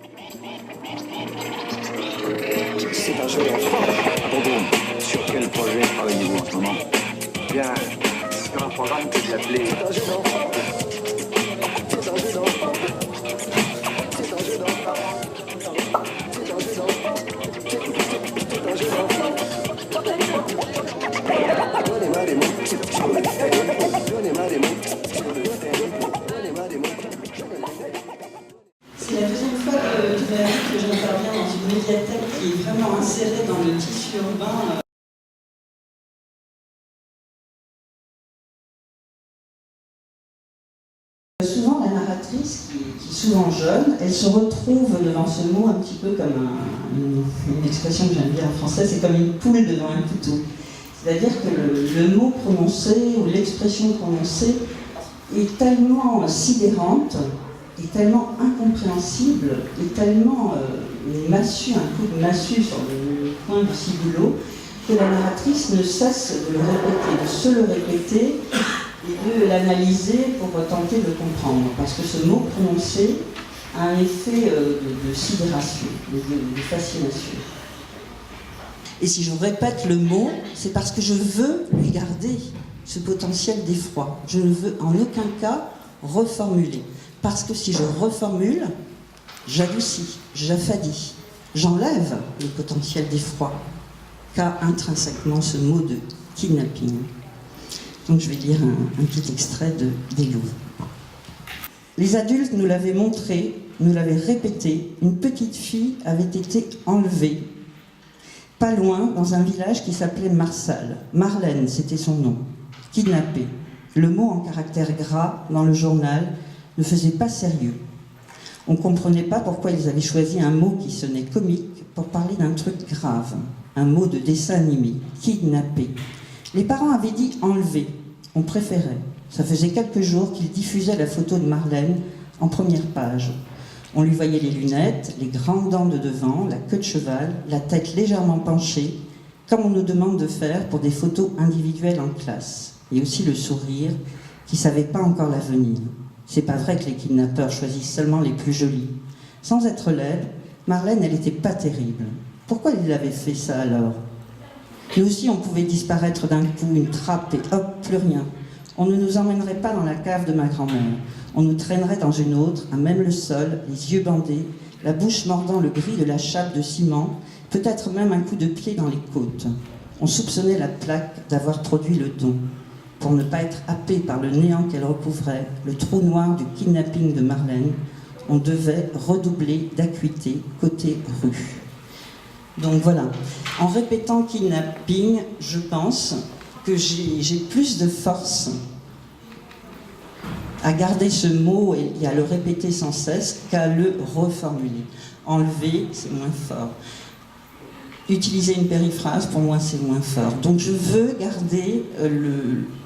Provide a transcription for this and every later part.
C'est un jeu d'enfant. Abandon. Sur quel projet travaillez-vous en ce moment? Bien, sur un programme que j'ai appelé... C'est un jeu d'enfant. C'est un jeu d'enfant. C'est un jeu d'enfant. C'est un jeu d'enfant. C'est un jeu d'enfant. Donnez-moi des mots. Donnez-moi des mots. Donnez-moi des mots. C'est la deuxième fois de ma vie que j'interviens dans une médiathèque qui est vraiment insérée dans le tissu urbain. Souvent, la narratrice, qui est souvent jeune, elle se retrouve devant ce mot un petit peu comme une expression que j'aime bien en français, c'est comme une poule devant un couteau. C'est-à-dire que le mot prononcé ou l'expression prononcée est tellement sidérante, est tellement incompréhensible, est tellement une massue, un coup de massue sur le coin du ciboulot, que la narratrice ne cesse de le répéter, de se le répéter et de l'analyser pour tenter de le comprendre. Parce que ce mot prononcé a un effet de sidération, de fascination. Et si je répète le mot, c'est parce que je veux lui garder ce potentiel d'effroi. Je ne veux en aucun cas reformuler. Parce que si je reformule, j'adoucis, j'affadis, j'enlève le potentiel d'effroi qu'a intrinsèquement ce mot de kidnapping. Donc je vais lire un petit extrait des Louvres. Les adultes nous l'avaient montré, nous l'avaient répété, une petite fille avait été enlevée, pas loin, dans un village qui s'appelait Marsal. Marlène, c'était son nom. Kidnappée. Le mot en caractère gras dans le journal ne faisait pas sérieux. On ne comprenait pas pourquoi ils avaient choisi un mot qui sonnait comique pour parler d'un truc grave. Un mot de dessin animé. Kidnappé. Les parents avaient dit enlever. On préférait. Ça faisait quelques jours qu'ils diffusaient la photo de Marlène en première page. On lui voyait les lunettes, les grandes dents de devant, la queue de cheval, la tête légèrement penchée, comme on nous demande de faire pour des photos individuelles en classe. Et aussi le sourire, qui ne savait pas encore l'avenir. C'est pas vrai que les kidnappeurs choisissent seulement les plus jolies. Sans être laide, Marlène, elle n'était pas terrible. Pourquoi il avait fait ça alors? Nous aussi, on pouvait disparaître d'un coup, une trappe et hop, plus rien. On ne nous emmènerait pas dans la cave de ma grand-mère. On nous traînerait dans une autre, à même le sol, les yeux bandés, la bouche mordant le gris de la chape de ciment, peut-être même un coup de pied dans les côtes. On soupçonnait la plaque d'avoir produit le don. Pour ne pas être happé par le néant qu'elle recouvrait, le trou noir du kidnapping de Marlène, on devait redoubler d'acuité côté rue. Donc voilà, en répétant kidnapping, je pense que j'ai plus de force à garder ce mot et à le répéter sans cesse qu'à le reformuler. Enlever, c'est moins fort. Utiliser une périphrase, pour moi, c'est moins fort. Donc je veux garder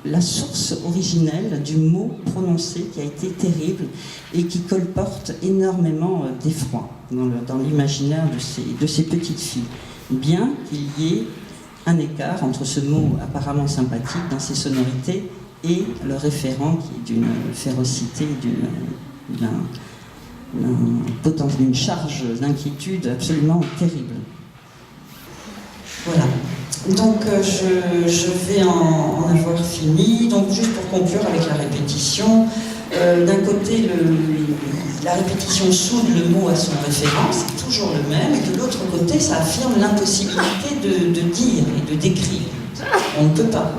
la source originelle du mot prononcé qui a été terrible et qui colporte énormément d'effroi dans l'imaginaire de ces petites filles. Bien qu'il y ait un écart entre ce mot apparemment sympathique dans ses sonorités et le référent qui est d'une férocité, d'une charge d'inquiétude absolument terrible. Voilà. Donc je vais en avoir fini. Donc juste pour conclure avec la répétition, d'un côté la répétition soude le mot à son référent, c'est toujours le même, et de l'autre côté ça affirme l'impossibilité de dire et de décrire. On ne peut pas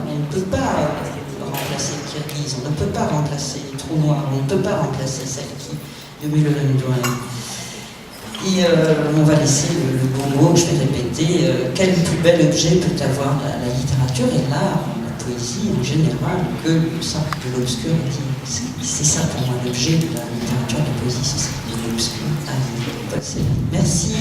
remplacer Kirghiz, on ne peut pas remplacer les trous noirs, on ne peut pas remplacer celle qui de Mulholland. Et on va laisser le bon mot que je vais répéter. Quel plus bel objet peut avoir la littérature et l'art, la poésie en général, que le sac de l'obscur? C'est ça pour moi l'objet de la littérature, de la poésie, c'est ça, de l'obscur. Merci.